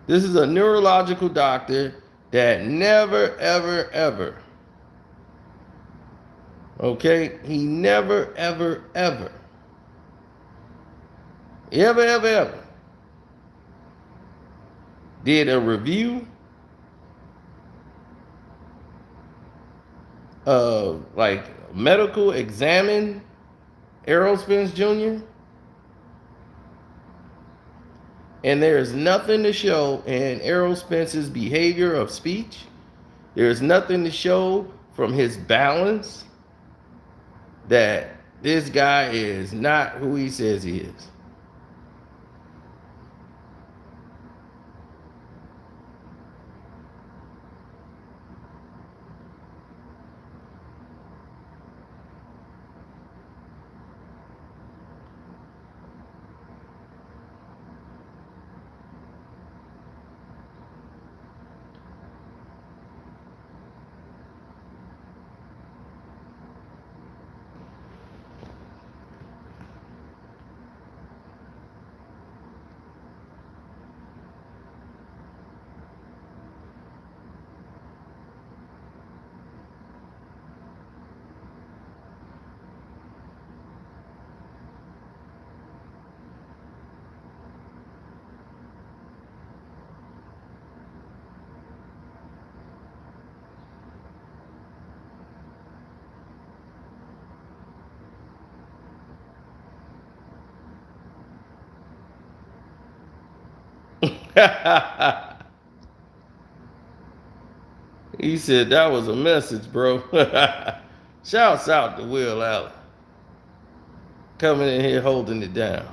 This is a neurological doctor that never, ever, ever. Okay? He never, ever, ever. Ever did a review of like medical examine Errol Spence Jr. And there's nothing to show in Errol Spence's behavior of speech. There's nothing to show from his balance that this guy is not who he says he is. He said that was a message, bro. Shouts out to Will Allen. Coming in here holding it down.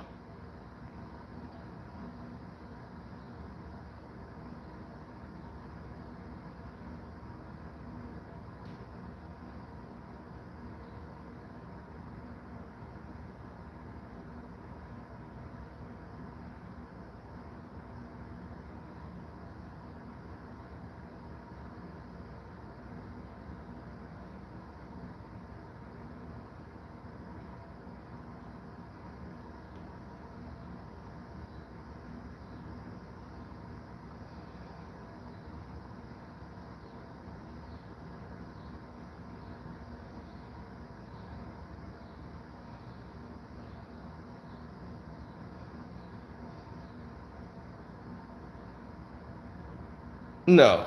No.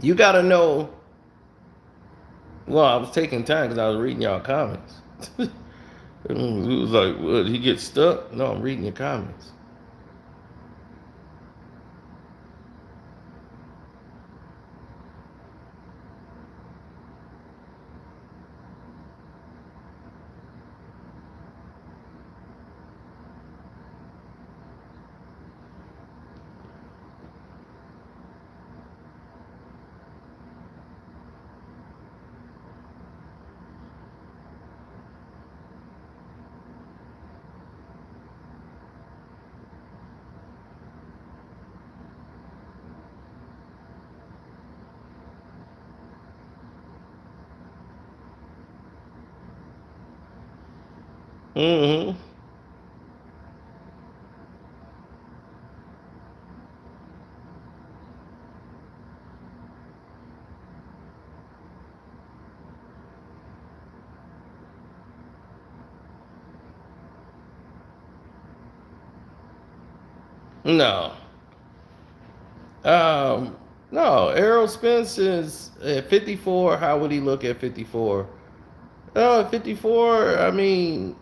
You got to know. Well, I was taking time because I was reading y'all comments. It was like, what, he gets stuck? No, I'm reading your comments. Mm-hmm. No. Um, no, Errol Spence is at 54. How would he look at 54? Oh, at 54, I mean,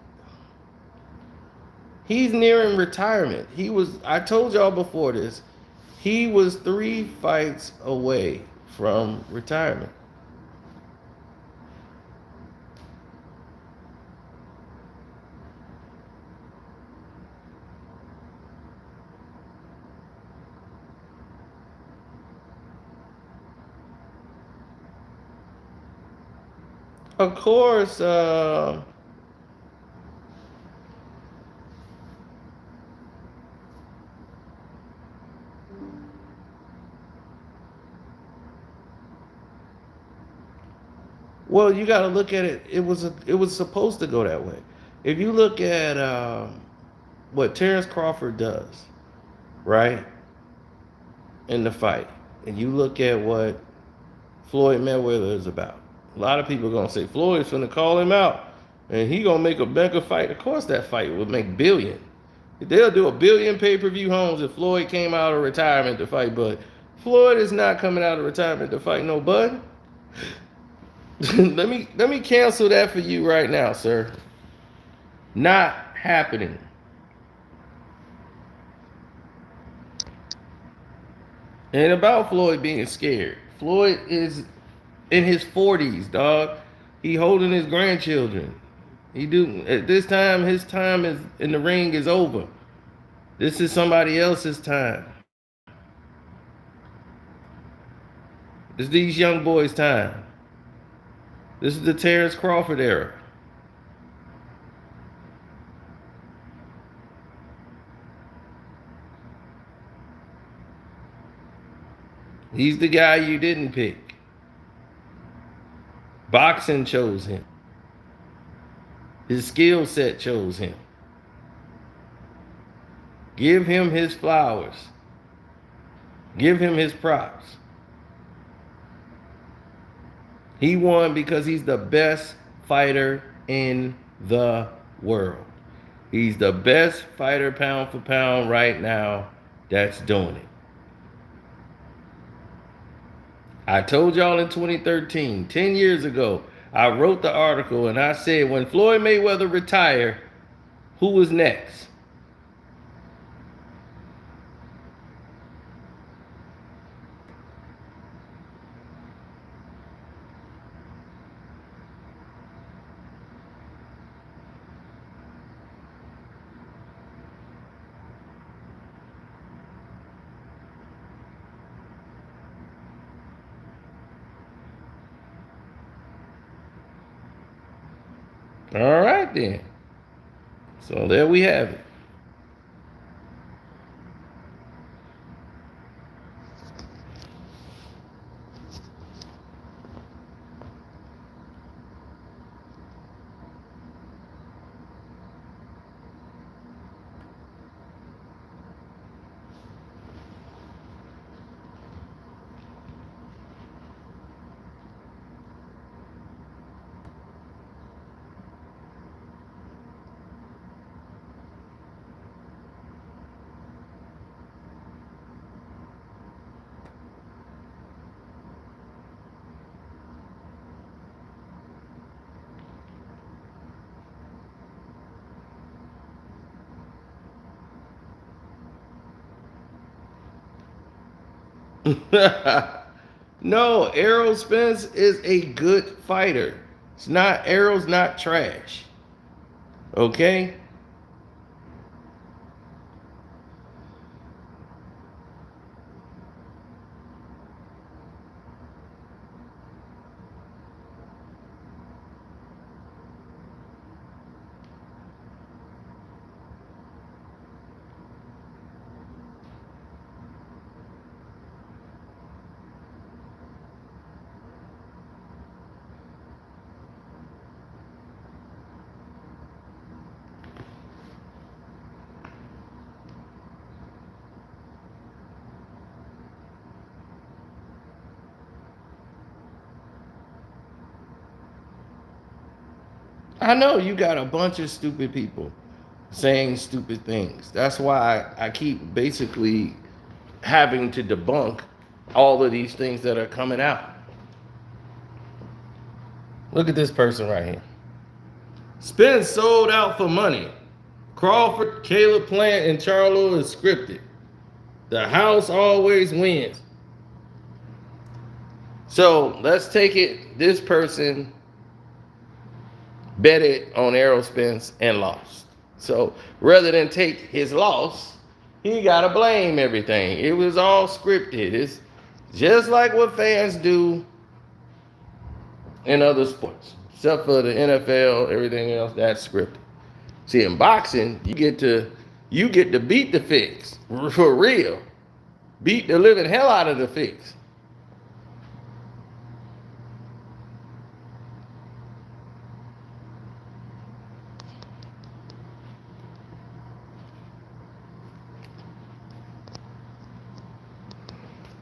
he's nearing retirement. I told y'all before this, he was 3 fights away from retirement. Of course, well, you got to look at it. It was supposed to go that way. If you look at what Terrence Crawford does, right, in the fight, and you look at what Floyd Mayweather is about, a lot of people are gonna say Floyd's gonna call him out, and he gonna make a mega fight. Of course, that fight would make billion. They'll do a billion pay-per-view homes if Floyd came out of retirement to fight Bud. Floyd is not coming out of retirement to fight no Bud. let me cancel that for you right now, sir. Not happening. And about Floyd being scared. Floyd is in his 40s, dog. He holding his grandchildren. He do at this time. His time is in the ring is over. This is somebody else's time. This is these young boys' time. This is the Terrence Crawford era. He's the guy you didn't pick. Boxing chose him. His skill set chose him. Give him his flowers. Give him his props. He won because he's the best fighter in the world. He's the best fighter pound for pound right now that's doing it. I told y'all in 2013, 10 years ago, I wrote the article and I said when Floyd Mayweather retire, who was next? All right then. So there we have it. No, Errol Spence is a good fighter. It's not Errol's not trash. Okay? I know you got a bunch of stupid people saying stupid things. That's why I keep basically having to debunk all of these things that are coming out. Look at this person right here. Spence sold out for money. Crawford, Caleb Plant, and Charlo is scripted. The house always wins. So let's take it. This person betted on Errol Spence and lost. So rather than take his loss, he got to blame everything. It was all scripted. It's just like what fans do in other sports, except for the NFL, everything else that's scripted. See, in boxing, you get to beat the fix for real. Beat the living hell out of the fix.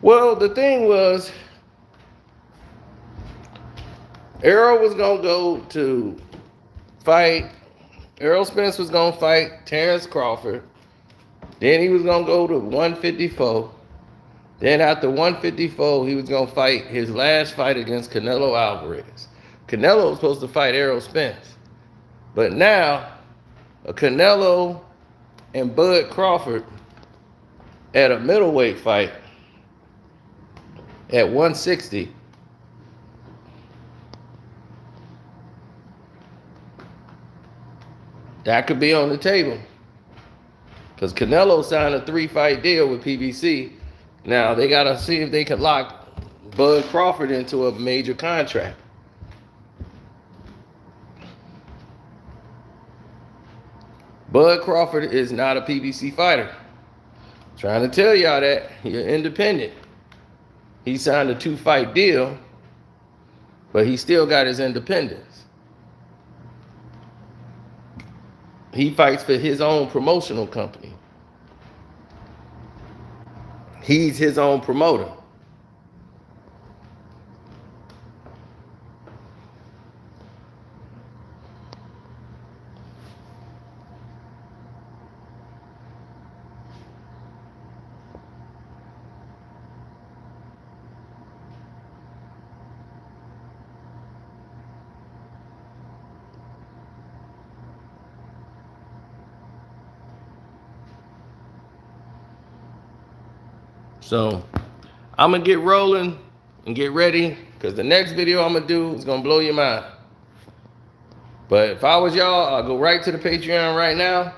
Well, the thing was, Errol was going to go to fight. Errol Spence was going to fight Terrence Crawford. Then he was going to go to 154. Then after 154, he was going to fight his last fight against Canelo Alvarez. Canelo was supposed to fight Errol Spence. But now, a Canelo and Bud Crawford at a middleweight fight at 160. That could be on the table. Because Canelo signed a 3-fight deal with PBC. Now they got to see if they can lock Bud Crawford into a major contract. Bud Crawford is not a PBC fighter. Trying to tell y'all that. You're independent. He signed a 2-fight deal, but he still got his independence. He fights for his own promotional company. He's his own promoter. So I'm going to get rolling and get ready because the next video I'm going to do is going to blow your mind. But if I was y'all, I'll go right to the Patreon right now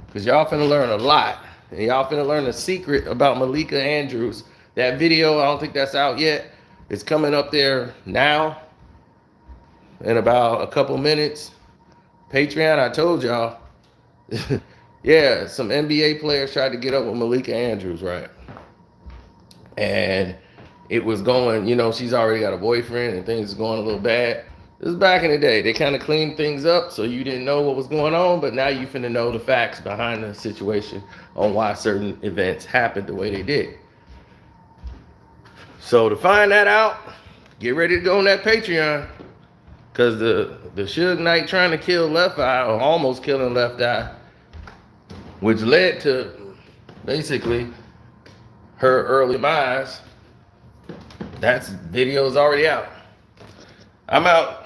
because y'all finna learn a lot. And y'all finna learn a secret about Malika Andrews. That video, I don't think that's out yet. It's coming up there now in about a couple minutes. Patreon, I told y'all. Yeah, some NBA players tried to get up with Malika Andrews, right? And it was going, she's already got a boyfriend and things are going a little bad. This is back in the day. They kind of cleaned things up so you didn't know what was going on, but now you finna know the facts behind the situation on why certain events happened the way they did. So to find that out, get ready to go on that Patreon. Because the Suge Knight trying to kill Left Eye, or almost killing Left Eye, which led to basically her early demise, that's video's already out. I'm out.